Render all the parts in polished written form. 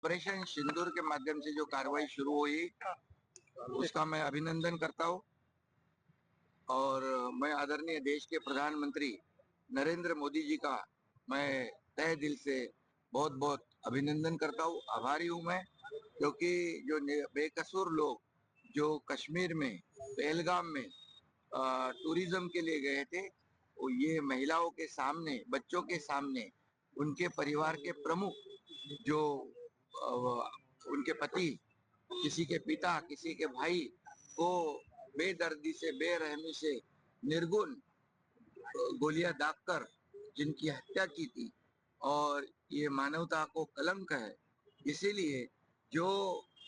Operation सिंदूर के माध्यम से जो कार्रवाई शुरू हुई उसका मैं अभिनंदन करता हूँ और मैं आदरणीय देश के प्रधानमंत्री नरेंद्र मोदी जी का मैं तहे दिल से बहुत बहुत अभिनंदन करता हूँ, आभारी हूँ मैं, क्योंकि जो बेकसूर लोग जो कश्मीर में पहलगाम में टूरिज्म के लिए गए थे, वो ये महिलाओं के सामने, बच्चों के सामने, उनके परिवार के प्रमुख जो उनके पति, किसी के पिता, किसी के भाई को बेदर्दी से, बेरहमी से, निर्गुण गोलियां दागकर जिनकी हत्या की थी, और ये मानवता को कलंक है। इसीलिए जो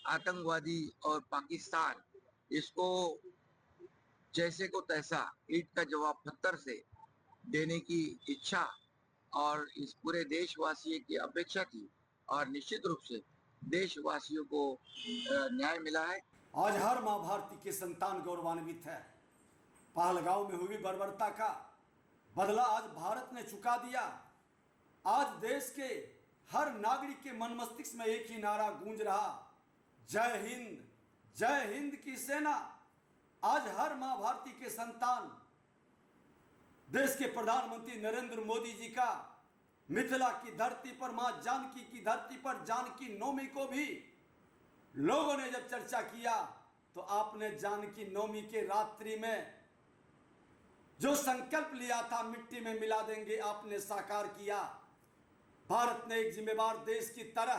आतंकवादी और पाकिस्तान इसको जैसे को तैसा ईंट का जवाब पत्थर से देने की इच्छा और इस पूरे देशवासियों की अपेक्षा थी, और निश्चित रूप से देशवासियों को न्याय मिला है। आज हर माँ भारती के संतान गौरवान्वित है। पहलगांव में हुई बर्बरता का बदला आज भारत ने चुका दिया। आज देश के हर नागरिक के मन मस्तिष्क में एक ही नारा गूंज रहा, जय हिंद की सेना। आज हर माँ भारती के संतान देश के प्रधानमंत्री नरेंद्र मोदी जी का मिथिला की धरती पर, मां जानकी की धरती पर जानकी नवमी को भी लोगों ने जब चर्चा किया तो आपने जानकी नवमी के रात्रि में जो संकल्प लिया था मिट्टी में मिला देंगे, आपने साकार किया। भारत ने एक जिम्मेदार देश की तरह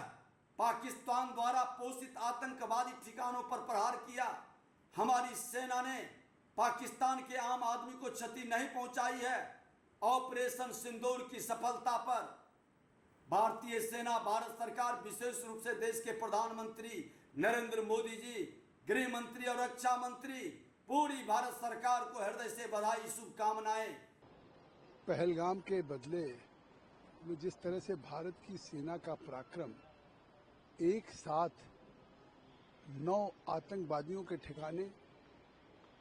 पाकिस्तान द्वारा पोषित आतंकवादी ठिकानों पर प्रहार किया। हमारी सेना ने पाकिस्तान के आम आदमी को क्षति नहीं पहुंचाई है। ऑपरेशन सिंदूर की सफलता पर भारतीय सेना, भारत सरकार, विशेष रूप से देश के प्रधानमंत्री नरेंद्र मोदी जी, गृह मंत्री और रक्षा मंत्री, पूरी भारत सरकार को हृदय से बधाई, शुभकामनाएं। पहलगाम के बदले में जिस तरह से भारत की सेना का पराक्रम एक साथ 9 आतंकवादियों के ठिकाने,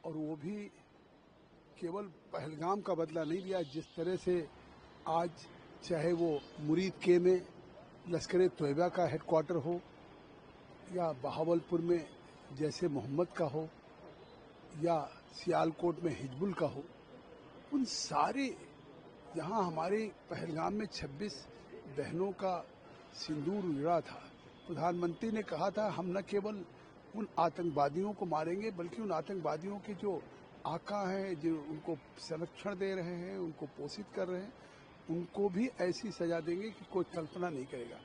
और वो भी केवल पहलगाम का बदला नहीं लिया, जिस तरह से आज चाहे वो मुरीद के में लश्कर तोयबा का हेडक्वार्टर हो या बहावलपुर में जैसे मोहम्मद का हो या सियालकोट में हिजबुल का हो, उन सारे यहाँ हमारे पहलगाम में 26 बहनों का सिंदूर उजड़ा था। प्रधानमंत्री ने कहा था हम न केवल उन आतंकवादियों को मारेंगे बल्कि उन आतंकवादियों के जो आका हैं, जो उनको संरक्षण दे रहे हैं, उनको पोषित कर रहे हैं, उनको भी ऐसी सजा देंगे कि कोई कल्पना नहीं करेगा।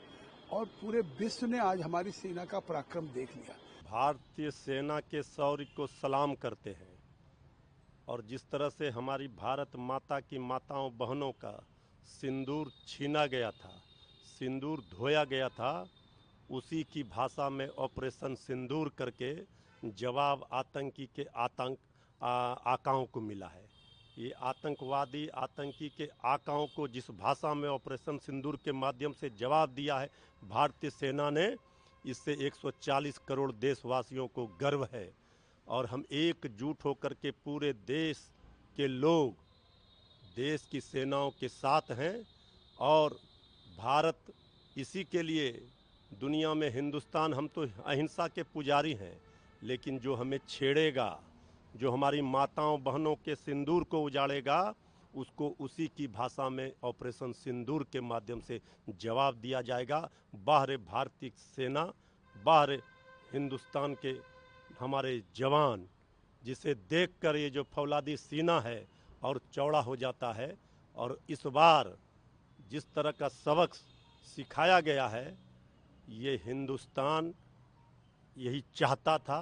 और पूरे विश्व ने आज हमारी सेना का पराक्रम देख लिया। भारतीय सेना के शौर्य को सलाम करते हैं, और जिस तरह से हमारी भारत माता की माताओं बहनों का सिंदूर छीना गया था, सिंदूर धोया गया था, उसी की भाषा में ऑपरेशन सिंदूर करके जवाब आतंकी के आकाओं को मिला है। ये आतंकवादी आतंकी के आकाओं को जिस भाषा में ऑपरेशन सिंदूर के माध्यम से जवाब दिया है भारतीय सेना ने, इससे 140 करोड़ देशवासियों को गर्व है। और हम एकजुट होकर के पूरे देश के लोग देश की सेनाओं के साथ हैं, और भारत इसी के लिए दुनिया में, हिंदुस्तान, हम तो अहिंसा के पुजारी हैं, लेकिन जो हमें छेड़ेगा, जो हमारी माताओं बहनों के सिंदूर को उजाड़ेगा, उसको उसी की भाषा में ऑपरेशन सिंदूर के माध्यम से जवाब दिया जाएगा। बाहर भारतीय सेना, बाहर हिंदुस्तान के हमारे जवान, जिसे देखकर ये जो फौलादी सीना है और चौड़ा हो जाता है। और इस बार जिस तरह का सबक सिखाया गया है, ये हिंदुस्तान यही चाहता था